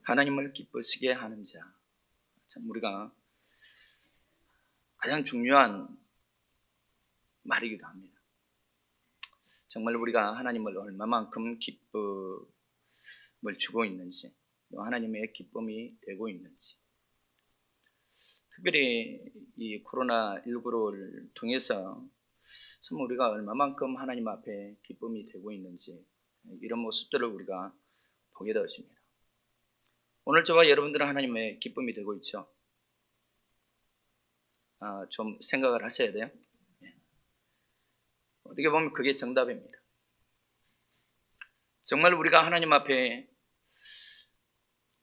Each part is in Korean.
하나님을 기쁘시게 하는 자. 참 우리가 가장 중요한 말이기도 합니다. 정말 우리가 하나님을 얼마만큼 기쁨을 주고 있는지, 또 하나님의 기쁨이 되고 있는지. 특별히 이 코로나19를 통해서 참 우리가 얼마만큼 하나님 앞에 기쁨이 되고 있는지, 이런 모습들을 우리가 보게 되었습니다. 오늘 저와 여러분들은 하나님의 기쁨이 되고 있죠. 좀 생각을 하셔야 돼요. 어떻게 보면 그게 정답입니다. 정말 우리가 하나님 앞에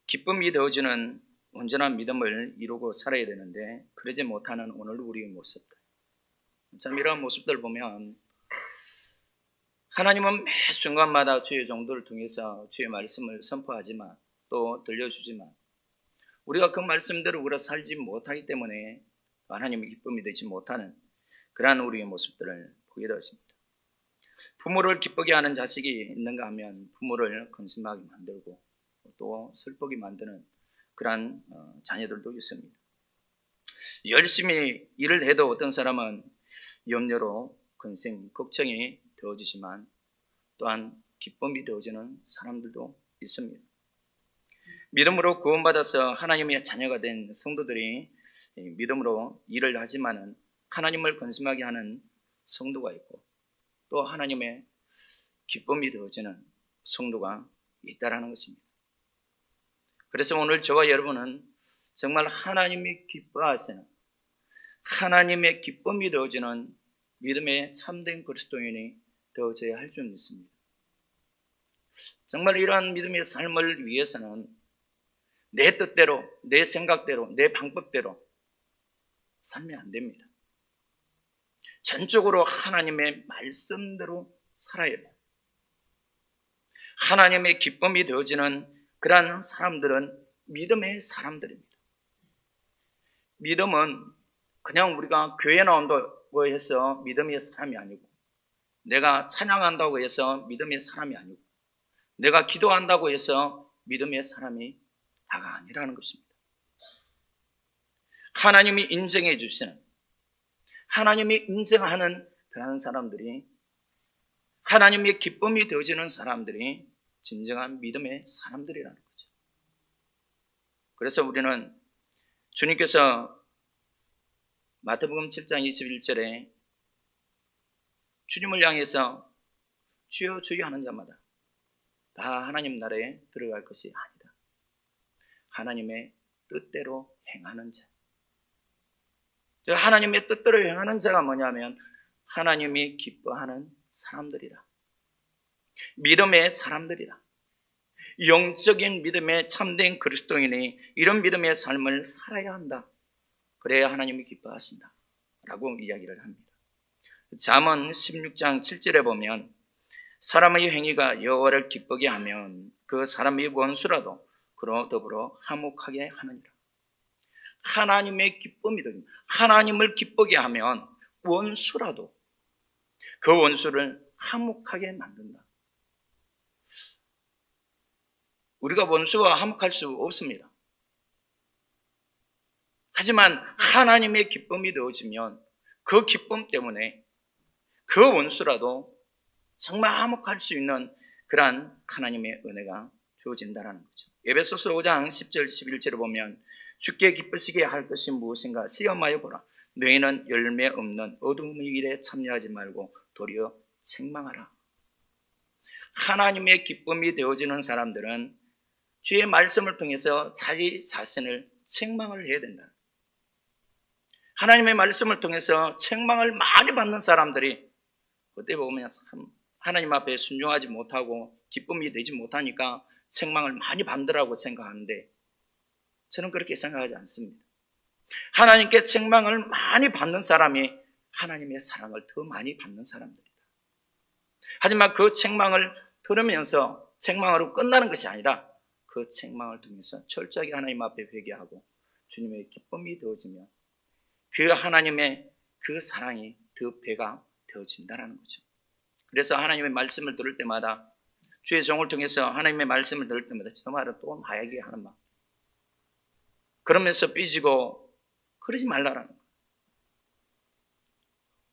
기쁨이 되어주는 온전한 믿음을 이루고 살아야 되는데, 그러지 못하는 오늘 우리의 모습들, 참 이러한 모습들을 보면 하나님은 매 순간마다 주의 종들을 통해서 주의 말씀을 선포하지만, 또 들려주지만, 우리가 그 말씀대로 우리가 살지 못하기 때문에 하나님의 기쁨이 되지 못하는 그러한 우리의 모습들을 보게 되었습니다. 부모를 기쁘게 하는 자식이 있는가 하면 부모를 근심하게 만들고 또 슬프게 만드는 그러한 자녀들도 있습니다. 열심히 일을 해도 어떤 사람은 염려로 근심, 걱정이 되어지지만, 또한 기쁨이 되어지는 사람들도 있습니다. 믿음으로 구원받아서 하나님의 자녀가 된 성도들이 믿음으로 일을 하지만은 하나님을 근심하게 하는 성도가 있고, 또 하나님의 기쁨이 되어지는 성도가 있다라는 것입니다. 그래서 오늘 저와 여러분은 정말 하나님이 기뻐하시는, 하나님의 기쁨이 되어지는 믿음의 참된 그리스도인이 되어져야 할 줄 믿습니다. 정말 이러한 믿음의 삶을 위해서는 내 뜻대로, 내 생각대로, 내 방법대로 살면 안 됩니다. 전적으로 하나님의 말씀대로 살아야 돼요. 하나님의 기쁨이 되어지는 그러한 사람들은 믿음의 사람들입니다. 믿음은 그냥 우리가 교회 나온다고 해서 믿음의 사람이 아니고, 내가 찬양한다고 해서 믿음의 사람이 아니고, 내가 기도한다고 해서 믿음의 사람이 다가 아니라는 것입니다. 하나님이 인정해 주시는, 하나님이 인정하는 그런 사람들이, 하나님의 기쁨이 되어지는 사람들이 진정한 믿음의 사람들이라는 거죠. 그래서 우리는 주님께서 마태복음 7장 21절에 주님을 향해서 주여 주여 하는 자마다 다 하나님 나라에 들어갈 것이 아니다. 하나님의 뜻대로 행하는 자. 하나님의 뜻대로 행하는 자가 뭐냐면 하나님이 기뻐하는 사람들이다. 믿음의 사람들이다. 영적인 믿음의 참된 그리스도인이 이런 믿음의 삶을 살아야 한다. 그래야 하나님이 기뻐하신다 라고 이야기를 합니다. 잠언 16장 7절에 보면 사람의 행위가 여호와를 기쁘게 하면 그 사람의 원수라도 그로 더불어 화목하게 하느니라. 하나님의 기쁨이 됩니다. 하나님을 기쁘게 하면 원수라도 그 원수를 화목하게 만든다. 우리가 원수와 화목할 수 없습니다. 하지만 하나님의 기쁨이 되어지면 그 기쁨 때문에 그 원수라도 정말 화목할 수 있는 그러한 하나님의 은혜가 주어진다는 거죠. 에베소서 5장 10절 11절을 보면 주께 기쁘시게 할 것이 무엇인가 시험하여 보라. 너희는 열매 없는 어둠의 일에 참여하지 말고 도리어 책망하라. 하나님의 기쁨이 되어지는 사람들은 주의 말씀을 통해서 자기 자신을 책망을 해야 된다. 하나님의 말씀을 통해서 책망을 많이 받는 사람들이 어떻게 보면 참 하나님 앞에 순종하지 못하고 기쁨이 되지 못하니까 책망을 많이 받으라고 생각하는데, 저는 그렇게 생각하지 않습니다. 하나님께 책망을 많이 받는 사람이 하나님의 사랑을 더 많이 받는 사람들이다. 하지만 그 책망을 들으면서 책망으로 끝나는 것이 아니라 그 책망을 통해서 철저하게 하나님 앞에 회개하고 주님의 기쁨이 되어지면 그 하나님의 그 사랑이 더 배가 되어진다는 거죠. 그래서 하나님의 말씀을 들을 때마다 주의 종을 통해서 하나님의 말씀을 들을 때마다 저 말은 또 나에게 하는 말. 그러면서 삐지고 그러지 말라라는 거예요.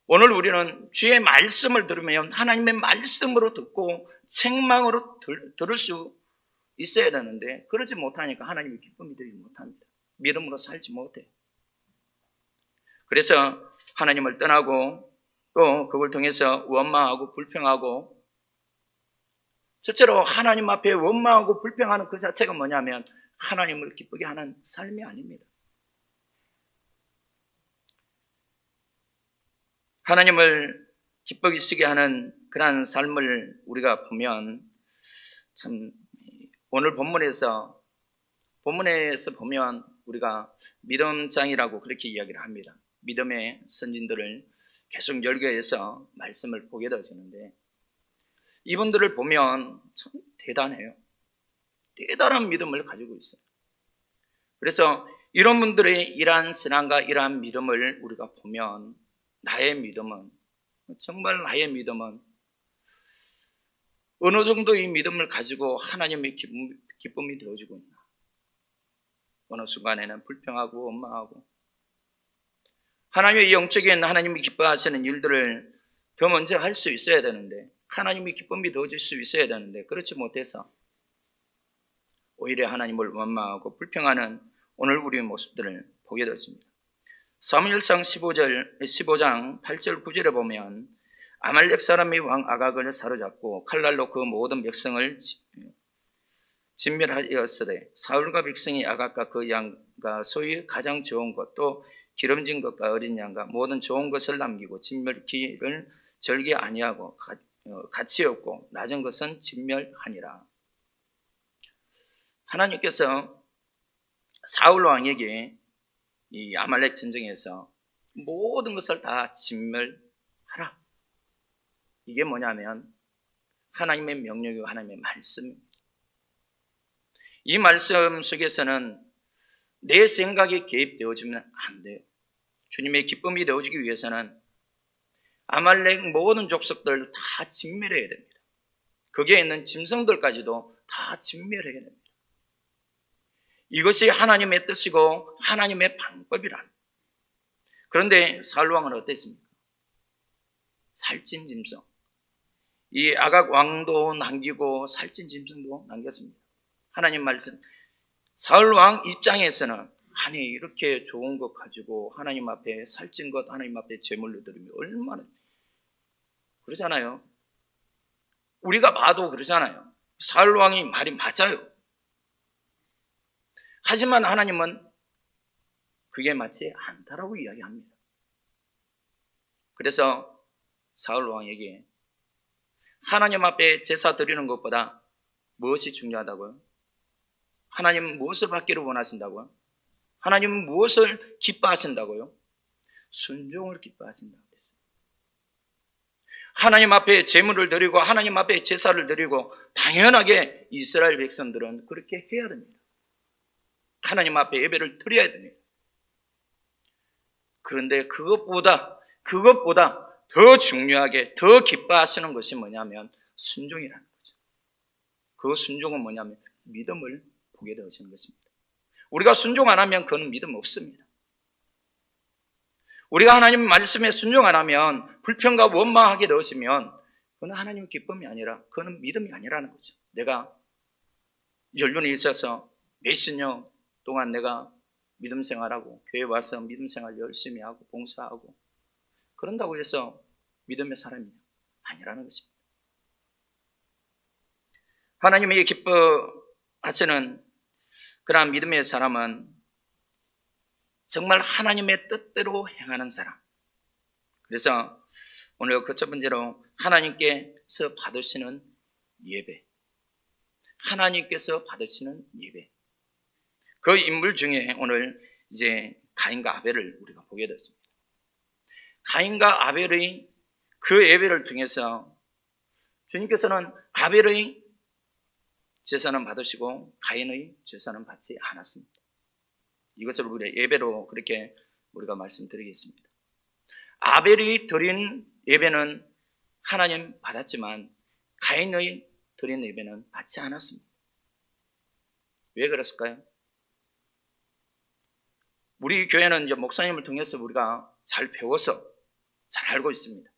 오늘 우리는 주의 말씀을 들으면 하나님의 말씀으로 듣고 책망으로 들을 수 있어야 되는데 그러지 못하니까 하나님의 기쁨이 되지 못합니다. 믿음으로 살지 못해요. 그래서 하나님을 떠나고 또 그걸 통해서 원망하고 불평하고, 첫째로 하나님 앞에 원망하고 불평하는 그 자체가 뭐냐면 하나님을 기쁘게 하는 삶이 아닙니다. 하나님을 기쁘시게 하는 그러한 삶을 우리가 보면 참 오늘 본문에서 보면 우리가 믿음장이라고 그렇게 이야기를 합니다. 믿음의 선진들을 계속 열거해서 말씀을 보게 되어지는데 이분들을 보면 참 대단해요. 대단한 믿음을 가지고 있어요. 그래서 이런 분들의 이러한 신앙과 이러한 믿음을 우리가 보면 정말 나의 믿음은 어느 정도의 믿음을 가지고 하나님의 기쁨이 되어지고 있나. 어느 순간에는 불평하고 원망하고 하나님의 영적인 하나님이 기뻐하시는 일들을 더 먼저 할 수 있어야 되는데 하나님의 기쁨이 되어질 수 있어야 되는데 그렇지 못해서 오히려 하나님을 원망하고 불평하는 오늘 우리의 모습들을 보게 되었습니다. 사무엘상 15장 8절 9절에 보면 아말렉 사람의 왕 아각을 사로잡고 칼날로 그 모든 백성을 진멸하였으되 사울과 백성이 아각과 그 양과 소의 가장 좋은 것 또 기름진 것과 어린 양과 모든 좋은 것을 남기고 진멸기를 절개 아니하고 가치 없고 낮은 것은 진멸하니라. 하나님께서 사울 왕에게 이 아말렉 전쟁에서 모든 것을 다 진멸하라. 이게 뭐냐면 하나님의 명령이고 하나님의 말씀입니다. 이 말씀 속에서는 내 생각이 개입되어지면 안 돼요. 주님의 기쁨이 되어지기 위해서는 아말렉 모든 족속들 다 진멸해야 됩니다. 거기에 있는 짐승들까지도 다 진멸해야 됩니다. 이것이 하나님의 뜻이고 하나님의 방법이란. 그런데 사울 왕은 어땠습니까? 살찐 짐승. 이 아각 왕도 남기고 살찐 짐승도 남겼습니다. 하나님 말씀. 사울 왕 입장에서는 아니 이렇게 좋은 것 가지고 하나님 앞에 살찐 것 하나님 앞에 제물로 드리면 얼마나 그러잖아요. 우리가 봐도 그러잖아요. 사울 왕이 말이 맞아요. 하지만 하나님은 그게 맞지 않다라고 이야기합니다. 그래서 사울 왕에게 하나님 앞에 제사 드리는 것보다 무엇이 중요하다고요? 하나님은 무엇을 받기를 원하신다고요? 하나님은 무엇을 기뻐하신다고요? 순종을 기뻐하신다고 했어요. 하나님 앞에 제물을 드리고 하나님 앞에 제사를 드리고 당연하게 이스라엘 백성들은 그렇게 해야 됩니다. 하나님 앞에 예배를 드려야 됩니다. 그런데 그것보다 더 중요하게 더 기뻐하시는 것이 뭐냐면 순종이라는 거죠. 그 순종은 뭐냐면 믿음을 보게 되어지는 것입니다. 우리가 순종 안 하면 그건 믿음 없습니다. 우리가 하나님 말씀에 순종 안 하면 불평과 원망하게 되어지면 그건 하나님의 기쁨이 아니라 그건 믿음이 아니라는 거죠. 내가 연륜에 있어서 몇십 년 동안 내가 믿음 생활하고 교회 와서 믿음 생활 열심히 하고 봉사하고 그런다고 해서 믿음의 사람이 아니라는 것입니다. 하나님이 기뻐하시는 그러한 믿음의 사람은 정말 하나님의 뜻대로 행하는 사람. 그래서 오늘 그 첫 번째로 하나님께서 받으시는 예배. 하나님께서 받으시는 예배. 그 인물 중에 오늘 이제 가인과 아벨을 우리가 보게 됐습니다. 가인과 아벨의 그 예배를 통해서 주님께서는 아벨의 제사는 받으시고 가인의 제사는 받지 않았습니다. 이것을 우리가 예배로 그렇게 우리가 말씀드리겠습니다. 아벨이 드린 예배는 하나님 받았지만 가인의 드린 예배는 받지 않았습니다. 왜 그랬을까요? 우리 교회는 이제 목사님을 통해서 우리가 잘 배워서 잘 알고 있습니다.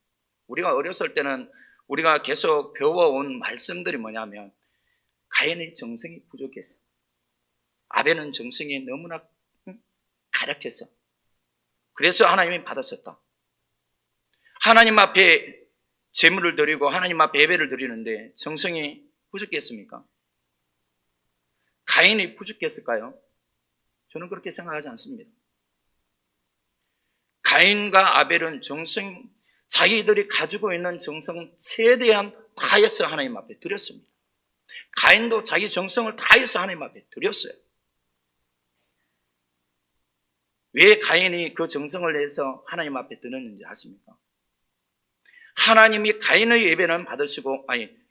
우리가 어렸을 때는 우리가 계속 배워온 말씀들이 뭐냐면 가인의 정성이 부족해서, 아벨은 정성이 너무나 가득해서, 그래서 하나님이 받으셨다. 하나님 앞에 제물을 드리고 하나님 앞에 예배를 드리는데 정성이 부족했습니까? 가인이 부족했을까요? 저는 그렇게 생각하지 않습니다. 가인과 아벨은 자기들이 가지고 있는 정성 최대한 다해서 하나님 앞에 드렸습니다. 가인도 자기 정성을 다해서 하나님 앞에 드렸어요. 왜 가인이 그 정성을 내서 하나님 앞에 드렸는지 아십니까? 하나님이 가인의 예배는 받으시고,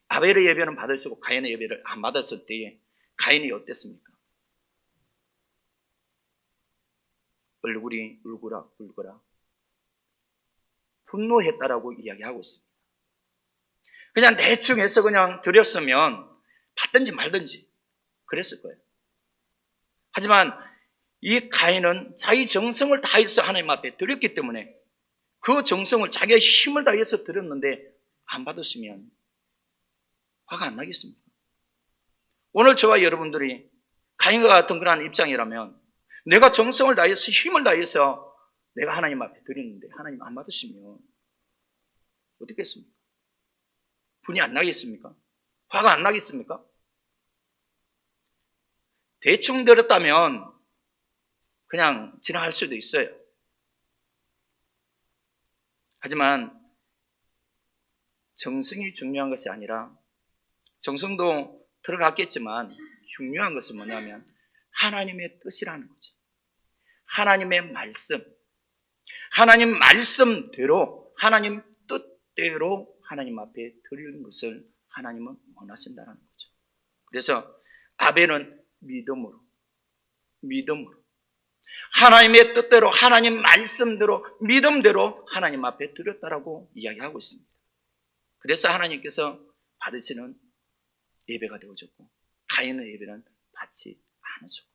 아벨의 예배는 받으시고 가인의 예배를 안 받았을 때에 가인이 어땠습니까? 얼굴이 울거라 분노했다라고 이야기하고 있습니다. 그냥 대충 해서 그냥 드렸으면 받든지 말든지 그랬을 거예요. 하지만 이 가인은 자기 정성을 다해서 하나님 앞에 드렸기 때문에 그 정성을 자기의 힘을 다해서 드렸는데 안 받으시면 화가 안 나겠습니까? 오늘 저와 여러분들이 가인과 같은 그런 입장이라면 내가 정성을 다해서 힘을 다해서 내가 하나님 앞에 드리는데 하나님 안 받으시면 어떻겠습니까? 분이 안 나겠습니까? 화가 안 나겠습니까? 대충 드렸다면 그냥 지나갈 수도 있어요. 하지만 정성이 중요한 것이 아니라, 정성도 들어갔겠지만 중요한 것은 뭐냐면 하나님의 뜻이라는 거죠. 하나님의 말씀, 하나님 말씀대로, 하나님 뜻대로 하나님 앞에 드리는 것을 하나님은 원하신다는 거죠. 그래서 아벨은 믿음으로 하나님의 뜻대로, 하나님 말씀대로, 믿음대로 하나님 앞에 드렸다라고 이야기하고 있습니다. 그래서 하나님께서 받으시는 예배가 되어졌고 가인의 예배는 받지 않으셨고,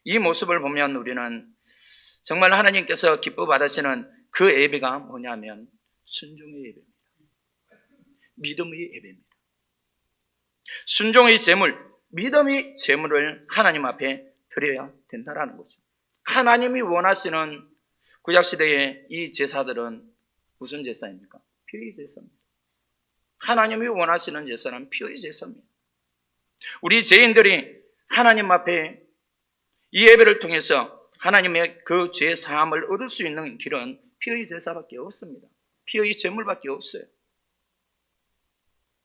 이 모습을 보면 우리는 정말 하나님께서 기뻐 받으시는 그 예배가 뭐냐면 순종의 예배입니다. 믿음의 예배입니다. 순종의 제물, 믿음의 제물을 하나님 앞에 드려야 된다라는 거죠. 하나님이 원하시는 구약시대의 이 제사들은 무슨 제사입니까? 피의 제사입니다. 하나님이 원하시는 제사는 피의 제사입니다. 우리 죄인들이 하나님 앞에 이 예배를 통해서 하나님의 그 죄 사함을 얻을 수 있는 길은 피의 제사밖에 없습니다. 피의 제물밖에 없어요.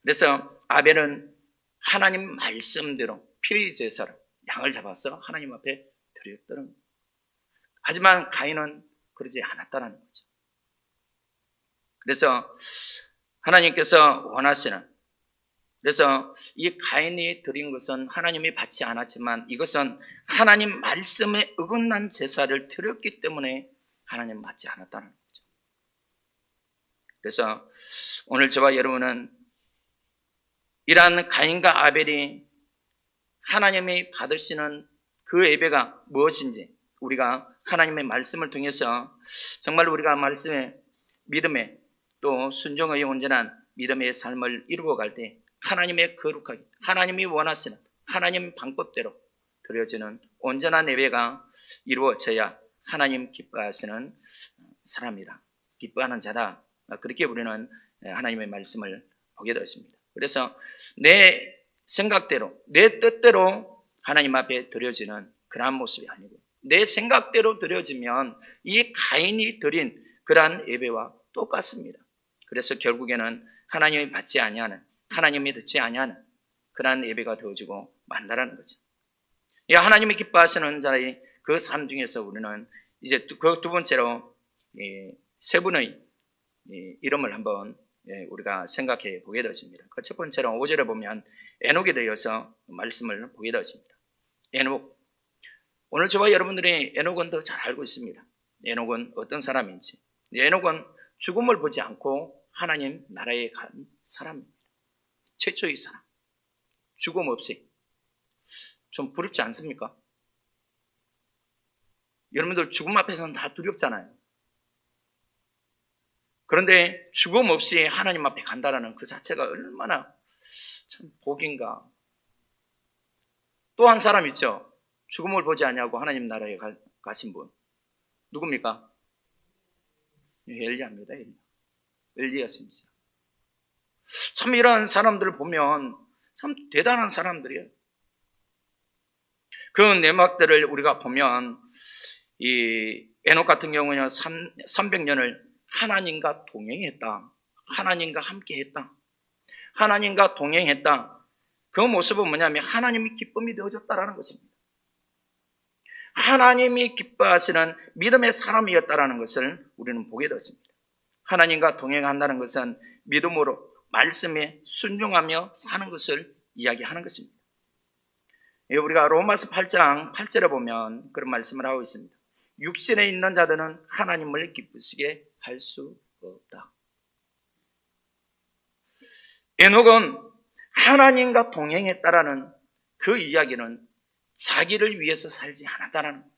그래서 아벨은 하나님 말씀대로 피의 제사를, 양을 잡아서 하나님 앞에 드렸더는 거예요. 하지만 가인은 그러지 않았다는 거죠. 그래서 하나님께서 원하시는, 그래서 이 가인이 드린 것은 하나님이 받지 않았지만 이것은 하나님 말씀에 어긋난 제사를 드렸기 때문에 하나님 받지 않았다는 거죠. 그래서 오늘 저와 여러분은 이러한 가인과 아벨이 하나님이 받으시는 그 예배가 무엇인지, 우리가 하나님의 말씀을 통해서 정말 우리가 말씀에 믿음에 또 순종의 온전한 믿음의 삶을 이루어갈 때 하나님의 거룩하게, 하나님이 원하시는 하나님 방법대로 드려지는 온전한 예배가 이루어져야 하나님 기뻐하시는 사람이다, 기뻐하는 자다, 그렇게 우리는 하나님의 말씀을 보게 되었습니다. 그래서 내 생각대로, 내 뜻대로 하나님 앞에 드려지는 그러한 모습이 아니고 내 생각대로 드려지면 이 가인이 드린 그러한 예배와 똑같습니다. 그래서 결국에는 하나님이 받지 아니하는, 하나님이 듣지 아니하는 그러한 예배가 되어지고 만다라는 거죠. 하나님이 기뻐하시는 자의 그 삶 중에서 우리는 이제 그 두 번째로 세 분의 이름을 한번 우리가 생각해 보게 되어집니다. 그 첫 번째로 5절에 보면 에녹에 대해서 말씀을 보게 되어집니다. 에녹, 오늘 저와 여러분들이 에녹은 더 잘 알고 있습니다. 에녹은 어떤 사람인지. 에녹은 죽음을 보지 않고 하나님 나라에 간 사람입니다. 최초의 사람. 죽음 없이. 좀 부럽지 않습니까? 여러분들 죽음 앞에서는 다 두렵잖아요. 그런데 죽음 없이 하나님 앞에 간다라는 그 자체가 얼마나 참 복인가. 또 한 사람 있죠. 죽음을 보지 아니하고 하나님 나라에 가신 분. 누굽니까? 엘리야입니다. 엘리야였습니다. 참 이런 사람들을 보면 참 대단한 사람들이에요. 그 내막들을 우리가 보면 이 에녹 같은 경우는 300년을 하나님과 동행했다. 하나님과 함께했다. 하나님과 동행했다. 그 모습은 뭐냐면 하나님이 기쁨이 되어졌다라는 것입니다. 하나님이 기뻐하시는 믿음의 사람이었다라는 것을 우리는 보게 되었습니다. 하나님과 동행한다는 것은 믿음으로 말씀에 순종하며 사는 것을 이야기하는 것입니다. 우리가 로마서 8장 8절에 보면 그런 말씀을 하고 있습니다. 육신에 있는 자들은 하나님을 기쁘시게 할 수 없다. 에녹은 하나님과 동행했다라는 그 이야기는 자기를 위해서 살지 않았다라는 거예요.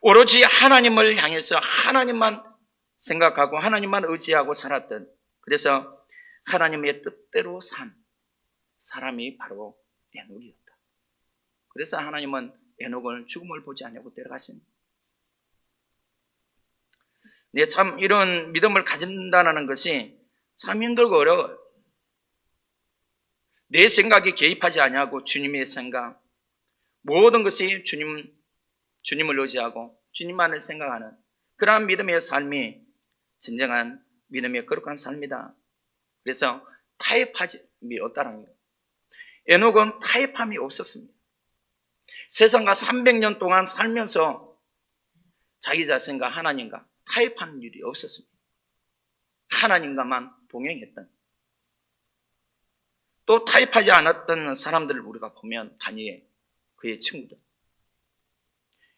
오로지 하나님을 향해서 하나님만 생각하고 하나님만 의지하고 살았던, 그래서 하나님의 뜻대로 산 사람이 바로 에녹이었다. 그래서 하나님은 에녹을 죽음을 보지 않냐고 데려가십니다. 네, 참 이런 믿음을 가진다는 것이 참 힘들고 어려워요. 내 생각에 개입하지 아니하고 주님의 생각, 모든 것이 주님을 의지하고 주님만을 생각하는 그러한 믿음의 삶이 진정한 믿음의 거룩한 삶이다. 그래서 타협함이 없다는 거예요. 에녹은 타협함이 없었습니다. 세상과 300년 동안 살면서 자기 자신과 하나님과 타협한 일이 없었습니다. 하나님과만 동행했던, 또 타협하지 않았던 사람들을 우리가 보면 다니엘, 그의 친구들,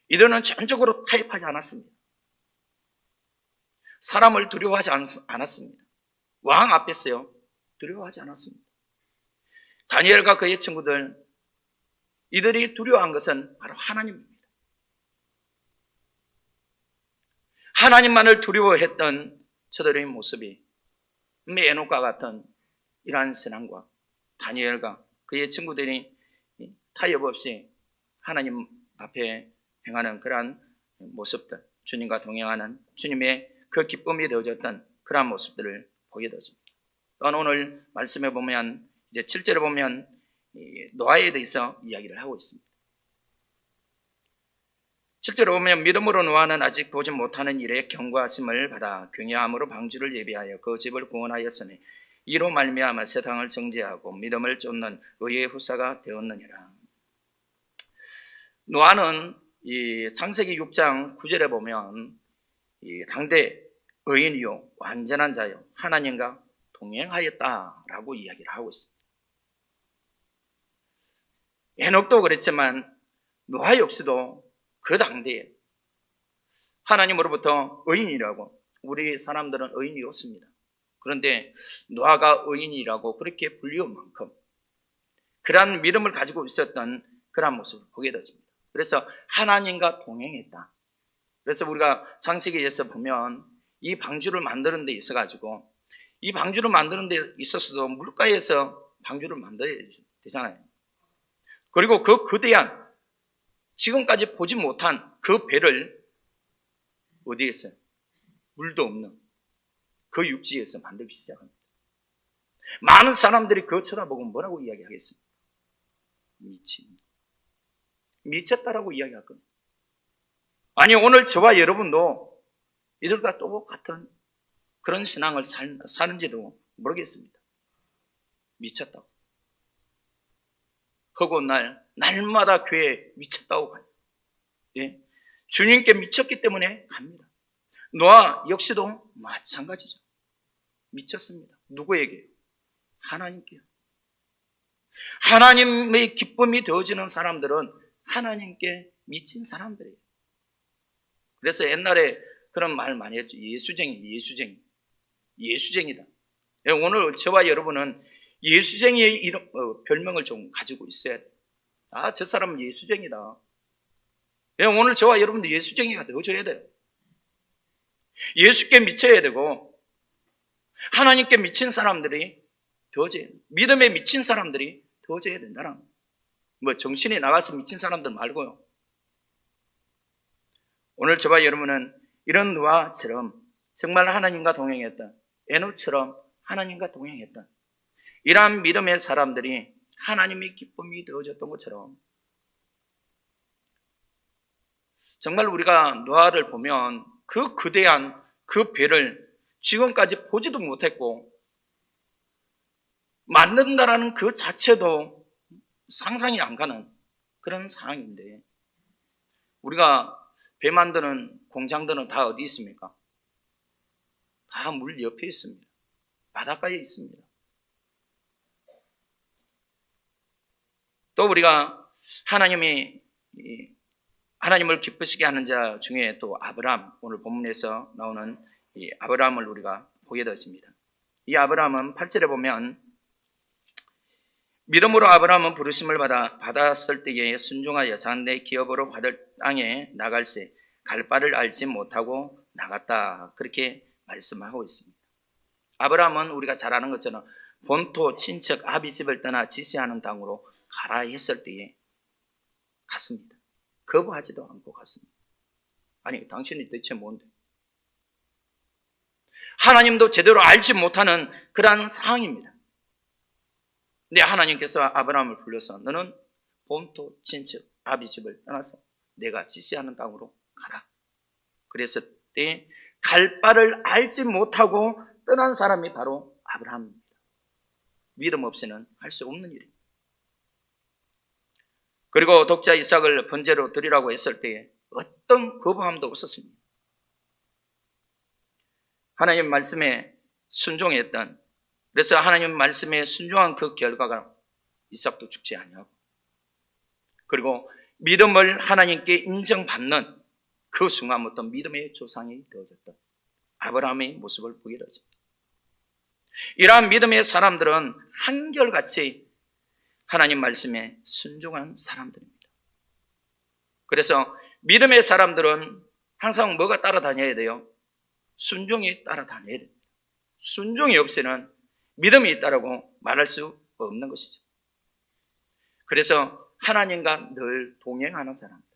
이들은 전적으로 타협하지 않았습니다. 사람을 두려워하지 않았습니다. 왕 앞에서요 두려워하지 않았습니다. 다니엘과 그의 친구들, 이들이 두려워한 것은 바로 하나님입니다. 하나님만을 두려워했던 저들의 모습이 에녹과 같은 이러한 신앙과 다니엘과 그의 친구들이 타협 없이 하나님 앞에 행하는 그러한 모습들, 주님과 동행하는 주님의 그 기쁨이 되어졌던 그러한 모습들을 보게 되었습니다. 또한 오늘 말씀에 보면 이제 7절에 보면 노아에 대해서 이야기를 하고 있습니다. 7절에 보면 믿음으로 노아는 아직 보지 못하는 일에 경고하심을 받아 경외함으로 방주를 예비하여 그 집을 구원하였으니 이로 말미암아 세상을 정죄하고 믿음을 쫓는 의의 후사가 되었느니라. 노아는 이 창세기 6장 9절에 보면 이 당대 의인이요 완전한 자요 하나님과 동행하였다라고 이야기를 하고 있습니다. 에녹도 그랬지만 노아 역시도 그 당대에 하나님으로부터 의인이라고, 우리 사람들은 의인이 없습니다. 그런데 노아가 의인이라고 그렇게 불리운 만큼 그러한 믿음을 가지고 있었던 그러한 모습을 보게 되었습니다. 그래서 하나님과 동행했다. 그래서 우리가 창세기에서 보면 이 방주를 만드는 데 있어가지고 이 방주를 만드는 데 있어서도 물가에서 방주를 만들어야 되잖아요. 그리고 그 거대한 지금까지 보지 못한 그 배를 어디에 있어요? 물도 없는 그 육지에서 만들기 시작합니다. 많은 사람들이 그거 쳐다보고 뭐라고 이야기하겠습니까? 미쳤다라고 이야기할 겁니다. 아니 오늘 저와 여러분도 이들과 똑같은 그런 신앙을 사는지도 모르겠습니다. 미쳤다고. 허구한 날마다 교회에 미쳤다고 가요. 예? 주님께 미쳤기 때문에 갑니다. 노아 역시도 마찬가지죠. 미쳤습니다. 누구에게? 하나님께요. 하나님의 기쁨이 되어지는 사람들은 하나님께 미친 사람들이에요. 그래서 옛날에 그런 말 많이 했죠. 예수쟁이다. 오늘 저와 여러분은 예수쟁이의 이름, 별명을 좀 가지고 있어야 돼요. 아, 저 사람은 예수쟁이다. 오늘 저와 여러분도 예수쟁이가 되어줘야 돼요. 예수께 미쳐야 되고 하나님께 미친 사람들이 되어져야 돼요. 믿음에 미친 사람들이 되어져야 된다는 거예요. 뭐 정신이 나가서 미친 사람들 말고요. 오늘 저와 여러분은 이런 노아처럼 정말 하나님과 동행했던, 에노처럼 하나님과 동행했던 이러한 믿음의 사람들이 하나님의 기쁨이 되어졌던 것처럼, 정말 우리가 노아를 보면 그 거대한 그 배를 지금까지 보지도 못했고 만든다라는 그 자체도 상상이 안 가는 그런 상황인데, 우리가 배 만드는 공장들은 다 어디 있습니까? 다 물 옆에 있습니다. 바닷가에 있습니다. 또 우리가 하나님을 기쁘시게 하는 자 중에 또 아브라함, 오늘 본문에서 나오는 이 아브라함을 우리가 보게 되어집니다. 이 아브라함은 8절에 보면 믿음으로 아브라함은 부르심을 받았을 때에 순종하여 장래 기업으로 받을 땅에 나갈새 갈 바를 알지 못하고 나갔다. 그렇게 말씀하고 있습니다. 아브라함은 우리가 잘 아는 것처럼 본토 친척 아비집을 떠나 지시하는 땅으로 가라 했을 때에 갔습니다. 거부하지도 않고 갔습니다. 아니, 당신이 대체 뭔데? 하나님도 제대로 알지 못하는 그러한 상황입니다. 근데 하나님께서 아브라함을 불러서 너는 본토 친척 아비집을 떠나서 내가 지시하는 땅으로 가라. 그랬을 때 갈 바를 알지 못하고 떠난 사람이 바로 아브라함입니다. 믿음 없이는 할 수 없는 일입니다. 그리고 독자 이삭을 번제로 드리라고 했을 때에 어떤 거부함도 없었습니다. 하나님 말씀에 순종했던, 그래서 하나님 말씀에 순종한 그 결과가 이삭도 죽지 아니하고, 그리고 믿음을 하나님께 인정받는 그 순간부터 믿음의 조상이 되어졌던 아브라함의 모습을 보게 되었습니다. 이러한 믿음의 사람들은 한결같이 하나님 말씀에 순종한 사람들입니다. 그래서 믿음의 사람들은 항상 뭐가 따라다녀야 돼요? 순종이 따라다녀야 됩니다. 순종이 없이는 믿음이 있다라고 말할 수 없는 것이죠. 그래서 하나님과 늘 동행하는 사람들,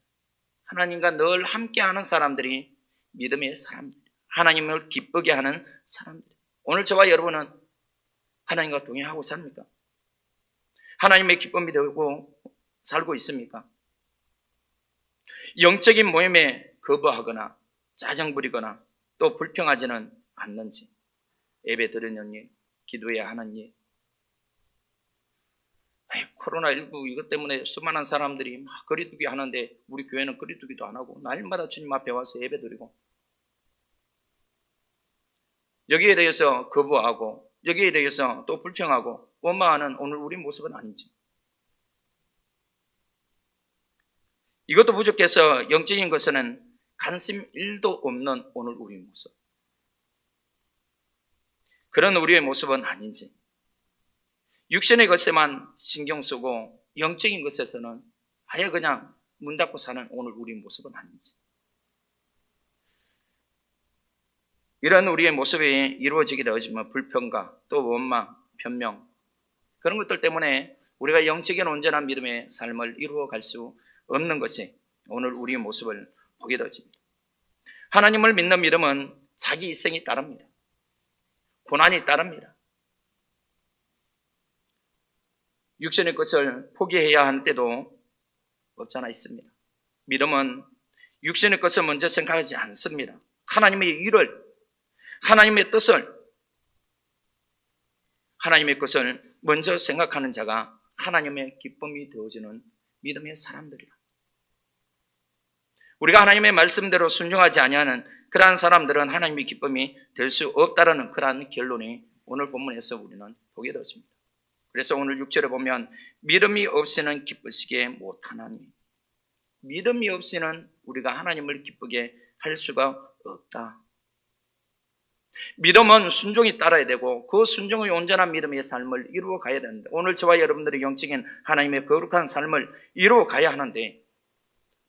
하나님과 늘 함께하는 사람들이 믿음의 사람들, 하나님을 기쁘게 하는 사람들. 오늘 저와 여러분은 하나님과 동행하고 삽니까? 하나님의 기쁨이 되고 살고 있습니까? 영적인 모임에 거부하거나 짜증 부리거나 또 불평하지는 않는지, 예배 드리는 일, 기도해야 하는 일, 코로나19 이것 때문에 수많은 사람들이 막 거리두기 하는데 우리 교회는 거리두기도 안 하고 날마다 주님 앞에 와서 예배 드리고, 여기에 대해서 거부하고 여기에 대해서 또 불평하고 원망하는 오늘 우리 모습은 아니지. 이것도 부족해서 영적인 것에는 관심 1도 없는 오늘 우리 모습, 그런 우리의 모습은 아닌지, 육신의 것에만 신경 쓰고 영적인 것에서는 아예 그냥 문 닫고 사는 오늘 우리 모습은 아닌지, 이런 우리의 모습이 이루어지게 되어지면 불평과 또 원망, 변명, 그런 것들 때문에 우리가 영적인 온전한 믿음의 삶을 이루어갈 수 없는 것이 오늘 우리의 모습을 보게 되어집니다. 하나님을 믿는 믿음은 자기 이성이 따릅니다. 고난이 따릅니다. 육신의 것을 포기해야 하는 때도 없잖아 있습니다. 믿음은 육신의 것을 먼저 생각하지 않습니다. 하나님의 일을, 하나님의 뜻을, 하나님의 것을 먼저 생각하는 자가 하나님의 기쁨이 되어지는 믿음의 사람들이라. 우리가 하나님의 말씀대로 순종하지 아니하는 그러한 사람들은 하나님의 기쁨이 될 수 없다라는 그러한 결론이 오늘 본문에서 우리는 보게 되었습니다. 그래서 오늘 6절에 보면 믿음이 없이는 기쁘시게 못하나니, 믿음이 없이는 우리가 하나님을 기쁘게 할 수가 없다. 믿음은 순종이 따라야 되고 그 순종의 온전한 믿음의 삶을 이루어 가야 되는데, 오늘 저와 여러분들의 영적인 하나님의 거룩한 삶을 이루어 가야 하는데,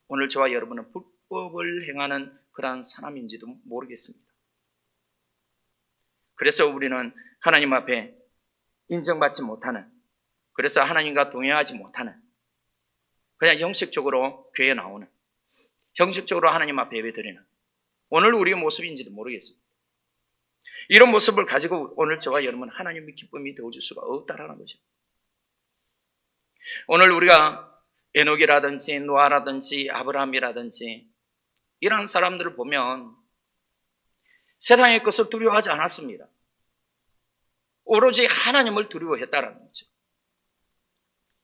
오늘 저와 여러분은 불법을 행하는 그러한 사람인지도 모르겠습니다. 그래서 우리는 하나님 앞에 인정받지 못하는, 그래서 하나님과 동행하지 못하는, 그냥 형식적으로 교회에 나오는, 형식적으로 하나님 앞에 예배드리는 오늘 우리의 모습인지도 모르겠습니다. 이런 모습을 가지고 오늘 저와 여러분 하나님의 기쁨이 되어줄 수가 없다라는 거죠. 오늘 우리가 에녹이라든지 노아라든지 아브라함이라든지 이런 사람들을 보면 세상의 것을 두려워하지 않았습니다. 오로지 하나님을 두려워했다라는 거죠.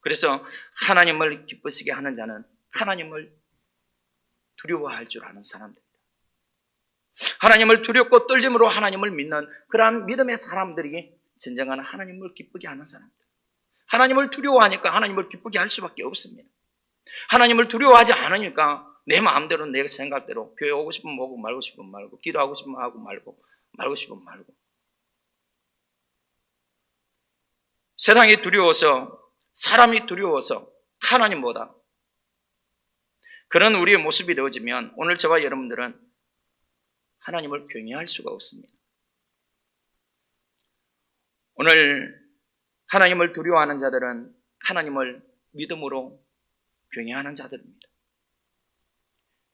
그래서 하나님을 기쁘시게 하는 자는 하나님을 두려워할 줄 아는 사람들입니다. 하나님을 두렵고 떨림으로 하나님을 믿는 그러한 믿음의 사람들이 진정한 하나님을 기쁘게 하는 사람들. 하나님을 두려워하니까 하나님을 기쁘게 할 수밖에 없습니다. 하나님을 두려워하지 않으니까 내 마음대로 내 생각대로 교회 오고 싶으면 오고 말고 싶으면 말고, 기도하고 싶으면 하고 말고 싶으면 말고. 세상이 두려워서, 사람이 두려워서 하나님보다 그런 우리의 모습이 되어지면 오늘 저와 여러분들은 하나님을 경외할 수가 없습니다. 오늘 하나님을 두려워하는 자들은 하나님을 믿음으로 경외하는 자들입니다.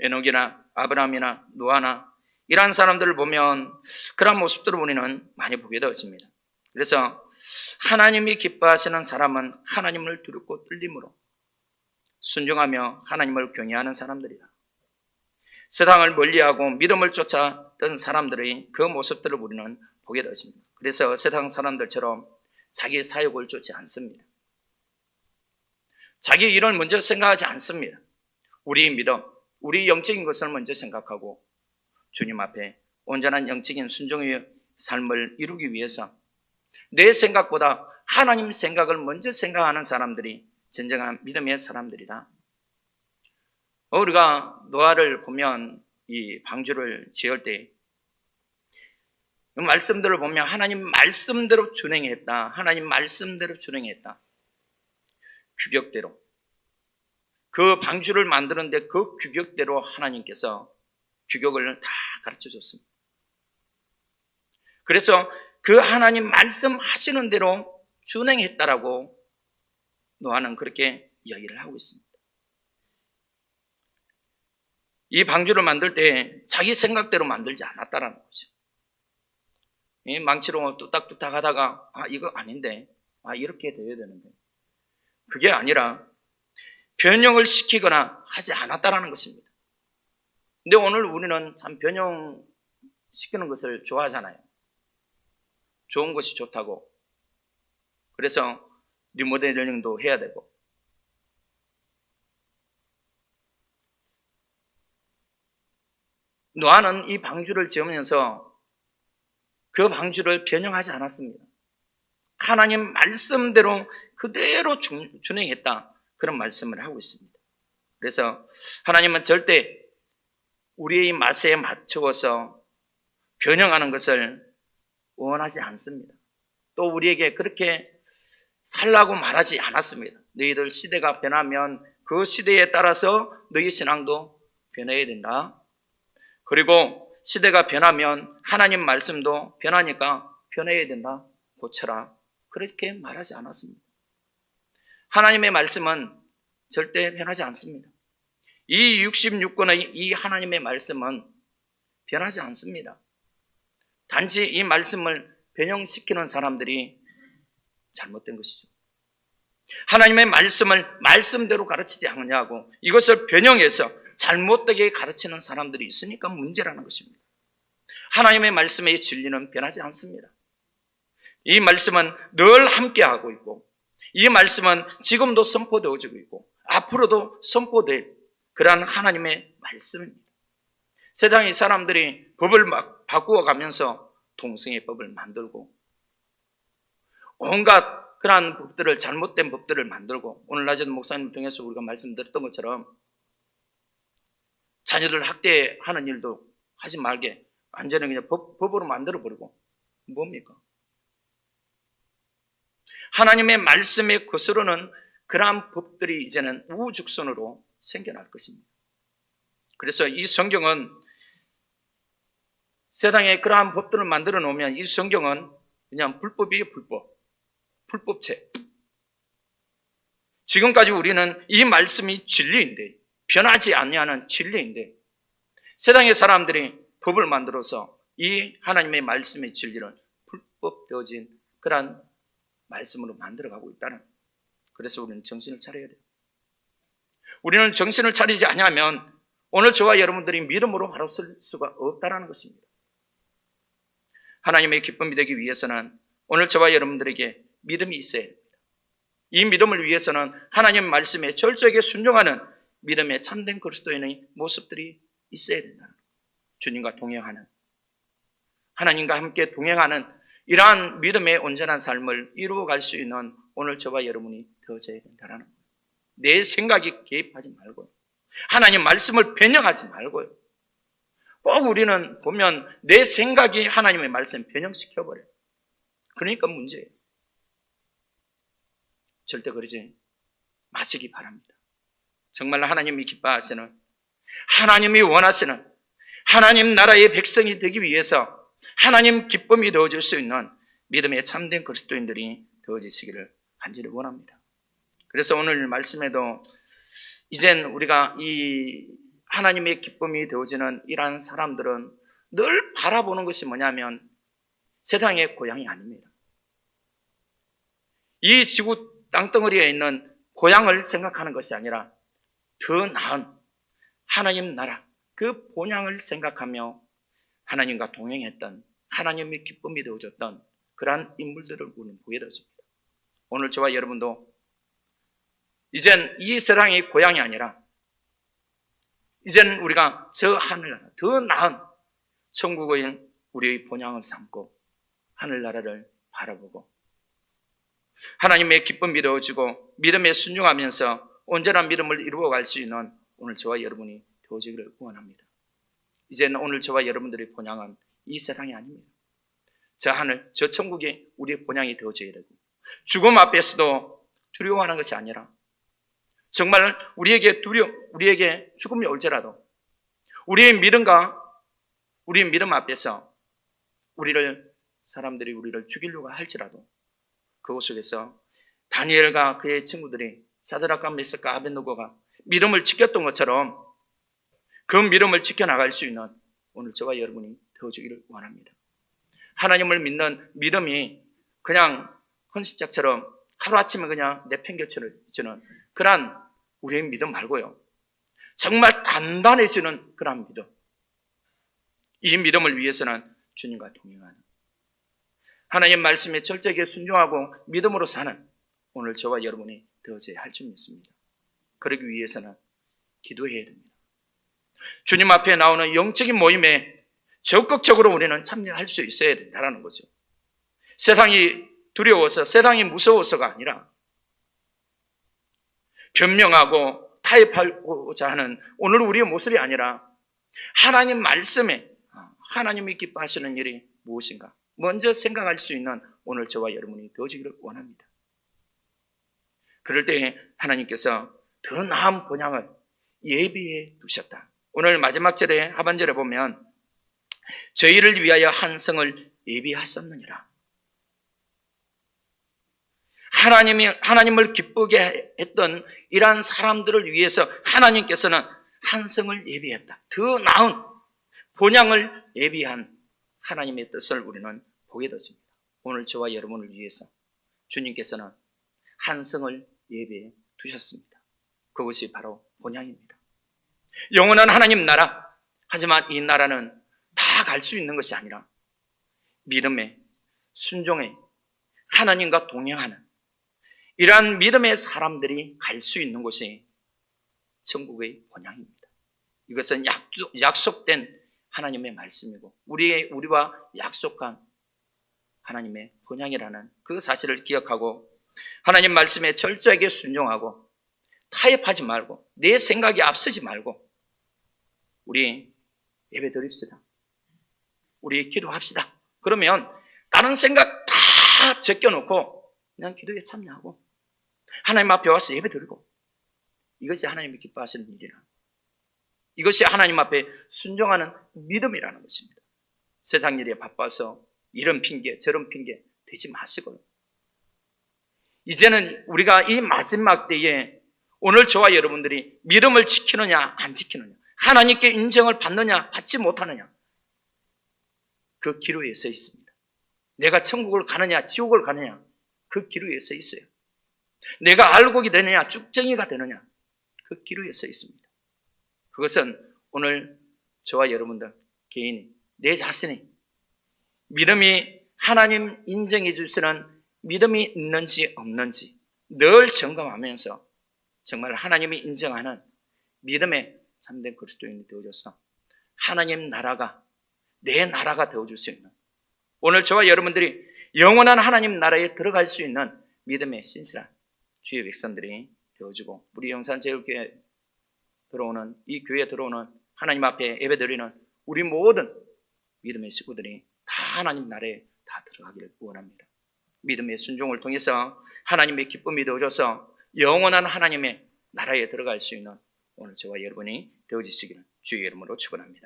에녹이나 아브라함이나 노아나 이러한 사람들을 보면 그런 모습들을 우리는 많이 보게 되어집니다. 그래서 하나님이 기뻐하시는 사람은 하나님을 두렵고 떨림으로 순종하며 하나님을 경외하는 사람들이다. 세상을 멀리하고 믿음을 쫓아던 사람들의 그 모습들을 우리는 보게 되어집니다. 그래서 세상 사람들처럼 자기 사욕을 쫓지 않습니다. 자기 일을 먼저 생각하지 않습니다. 우리 믿음, 우리 영적인 것을 먼저 생각하고 주님 앞에 온전한 영적인 순종의 삶을 이루기 위해서 내 생각보다 하나님 생각을 먼저 생각하는 사람들이 진정한 믿음의 사람들이다. 우리가 노아를 보면 이 방주를 지을 때 이 말씀들을 보면 하나님 말씀대로 준행했다. 하나님 말씀대로 준행했다. 규격대로. 그 방주를 만드는데 그 규격대로 하나님께서 규격을 다 가르쳐 줬습니다. 그래서 그 하나님 말씀하시는 대로 준행했다라고 노아는 그렇게 이야기를 하고 있습니다. 이 방주를 만들 때 자기 생각대로 만들지 않았다라는 거죠. 이 망치로 뚝딱뚝딱 하다가 이거 아닌데, 이렇게 되어야 되는데, 그게 아니라 변형을 시키거나 하지 않았다라는 것입니다. 근데 오늘 우리는 참 변형시키는 것을 좋아하잖아요. 좋은 것이 좋다고. 그래서 리모델링도 해야 되고. 노아는 이 방주를 지으면서 그 방주를 변형하지 않았습니다. 하나님 말씀대로 그대로 준행했다. 그런 말씀을 하고 있습니다. 그래서 하나님은 절대 우리의 맛에 맞추어서 변형하는 것을 원하지 않습니다. 또 우리에게 그렇게 살라고 말하지 않았습니다. 너희들 시대가 변하면 그 시대에 따라서 너희 신앙도 변해야 된다. 그리고 시대가 변하면 하나님 말씀도 변하니까 변해야 된다. 고쳐라. 그렇게 말하지 않았습니다. 하나님의 말씀은 절대 변하지 않습니다. 이 66권의 이 하나님의 말씀은 변하지 않습니다. 단지 이 말씀을 변형시키는 사람들이 잘못된 것이죠. 하나님의 말씀을 말씀대로 가르치지 않느냐고 이것을 변형해서 잘못되게 가르치는 사람들이 있으니까 문제라는 것입니다. 하나님의 말씀의 진리는 변하지 않습니다. 이 말씀은 늘 함께하고 있고 이 말씀은 지금도 선포되어지고 있고 앞으로도 선포될 그러한 하나님의 말씀입니다. 세상의 사람들이 법을 막 바꾸어 가면서 동성애 법을 만들고 온갖 그러한 법들을 잘못된 법들을 만들고 오늘 낮에도 목사님 통해서 우리가 말씀드렸던 것처럼 자녀들 학대하는 일도 하지 말게 완전히 그냥 법으로 만들어버리고 뭡니까? 하나님의 말씀에 거스르는 그러한 법들이 이제는 우후죽순으로 생겨날 것입니다. 그래서 이 성경은 세상에 그러한 법들을 만들어 놓으면 이 성경은 그냥 불법이에요, 불법책. 지금까지 우리는 이 말씀이 진리인데, 변하지 아니하는 진리인데, 세상의 사람들이 법을 만들어서 이 하나님의 말씀의 진리를 불법되어진 그러한 말씀으로 만들어가고 있다는 거예요. 그래서 우리는 정신을 차려야 돼요. 우리는 정신을 차리지 않으면 오늘 저와 여러분들이 믿음으로 바로 설 수가 없다는 것입니다. 하나님의 기쁨이 되기 위해서는 오늘 저와 여러분들에게 믿음이 있어야 됩니다. 이 믿음을 위해서는 하나님 말씀에 철저하게 순종하는 믿음의 참된 그리스도인의 모습들이 있어야 된다. 주님과 동행하는, 하나님과 함께 동행하는 이러한 믿음의 온전한 삶을 이루어갈 수 있는 오늘 저와 여러분이 되어져야 된다는 거예요. 내 생각이 개입하지 말고요. 하나님 말씀을 변형하지 말고요. 꼭 우리는 보면 내 생각이 하나님의 말씀 변형시켜버려요. 그러니까 문제예요. 절대 그러지 마시기 바랍니다. 정말 하나님이 기뻐하시는, 하나님이 원하시는 하나님 나라의 백성이 되기 위해서 하나님 기쁨이 되어줄 수 있는 믿음의 참된 그리스도인들이 되어지시기를 간절히 원합니다. 그래서 오늘 말씀에도 이젠 우리가 이 하나님의 기쁨이 되어지는 이러한 사람들은 늘 바라보는 것이 뭐냐면 세상의 고향이 아닙니다. 이 지구 땅덩어리에 있는 고향을 생각하는 것이 아니라 더 나은 하나님 나라, 그 본향을 생각하며 하나님과 동행했던, 하나님의 기쁨이 되어졌던 그러한 인물들을 우리는 보게 되었습니다. 오늘 저와 여러분도 이젠 이 세상의 고향이 아니라 이제는 우리가 저 하늘나라, 더 나은 천국의 우리의 본향을 삼고 하늘나라를 바라보고 하나님의 기쁨이 되어지고 믿음에 순종하면서 온전한 믿음을 이루어갈 수 있는 오늘 저와 여러분이 되어지기를 원합니다. 이제는 오늘 저와 여러분들의 본향은 이 세상이 아닙니다. 저 하늘, 저 천국이 우리의 본향이 되어져야 되고 죽음 앞에서도 두려워하는 것이 아니라 정말 우리에게 죽음이 올지라도 우리의 믿음 앞에서 사람들이 우리를 죽이려고 할지라도 그곳 속에서 다니엘과 그의 친구들이 사드락과 메삭과 아벳느고가 믿음을 지켰던 것처럼 그 믿음을 지켜나갈 수 있는 오늘 저와 여러분이 되어주기를 원합니다. 하나님을 믿는 믿음이 그냥 헌신짝처럼 하루아침에 그냥 내팽개쳐주는 그러한 우리의 믿음 말고요. 정말 단단해지는 그러한 믿음. 이 믿음을 위해서는 주님과 동행하는, 하나님 말씀에 철저하게 순종하고 믿음으로 사는 오늘 저와 여러분이 되어져야 할 줄 믿습니다. 그러기 위해서는 기도해야 됩니다. 주님 앞에 나오는 영적인 모임에 적극적으로 우리는 참여할 수 있어야 된다는 거죠. 세상이 두려워서, 세상이 무서워서가 아니라 변명하고 타협하고자 하는 오늘 우리의 모습이 아니라 하나님 말씀에 하나님이 기뻐하시는 일이 무엇인가 먼저 생각할 수 있는 오늘 저와 여러분이 되어지기를 원합니다. 그럴 때 하나님께서 더 나은 본향을 예비해 두셨다. 오늘 마지막 절에 하반절에 보면 저희를 위하여 한 성을 예비하셨느니라. 하나님을 기쁘게 했던 이러한 사람들을 위해서 하나님께서는 한 성을 예비했다. 더 나은 본향을 예비한 하나님의 뜻을 우리는 보게 되었습니다. 오늘 저와 여러분을 위해서 주님께서는 한 성을 예비해 두셨습니다. 그것이 바로 본향입니다. 영원한 하나님 나라, 하지만 이 나라는 다 갈 수 있는 것이 아니라 믿음에 순종에 하나님과 동행하는 이러한 믿음의 사람들이 갈 수 있는 곳이 천국의 본향입니다. 이것은 약속된 하나님의 말씀이고 우리와 약속한 하나님의 본향이라는 그 사실을 기억하고 하나님 말씀에 철저하게 순종하고 타협하지 말고 내 생각이 앞서지 말고 우리 예배 드립시다. 우리 기도합시다. 그러면 다른 생각 다 제껴놓고 그냥 기도에 참여하고 하나님 앞에 와서 예배드리고, 이것이 하나님이 기뻐하시는 일이라. 이것이 하나님 앞에 순종하는 믿음이라는 것입니다. 세상 일에 바빠서 이런 핑계 저런 핑계 대지 마시고요. 이제는 우리가 이 마지막 때에 오늘 저와 여러분들이 믿음을 지키느냐 안 지키느냐, 하나님께 인정을 받느냐 받지 못하느냐, 그 기로에 서 있습니다. 내가 천국을 가느냐 지옥을 가느냐, 그 기로에 서 있어요. 내가 알곡이 되느냐 쭉정이가 되느냐, 그 기로에 서 있습니다. 그것은 오늘 저와 여러분들 개인이, 내 자신이 믿음이 하나님 인정해 주시는 믿음이 있는지 없는지 늘 점검하면서 정말 하나님이 인정하는 믿음의 참된 그리스도인이 되어줘서 하나님 나라가 내 나라가 되어줄 수 있는, 오늘 저와 여러분들이 영원한 하나님 나라에 들어갈 수 있는 믿음의 신실한 주의 백성들이 되어주고, 우리 영산제일교회 들어오는, 이 교회에 들어오는, 하나님 앞에 예배드리는 우리 모든 믿음의 식구들이 다 하나님 나라에 다 들어가기를 원합니다. 믿음의 순종을 통해서 하나님의 기쁨이 되어져서 영원한 하나님의 나라에 들어갈 수 있는 오늘 저와 여러분이 되어지시기를 주의 이름으로 축원합니다.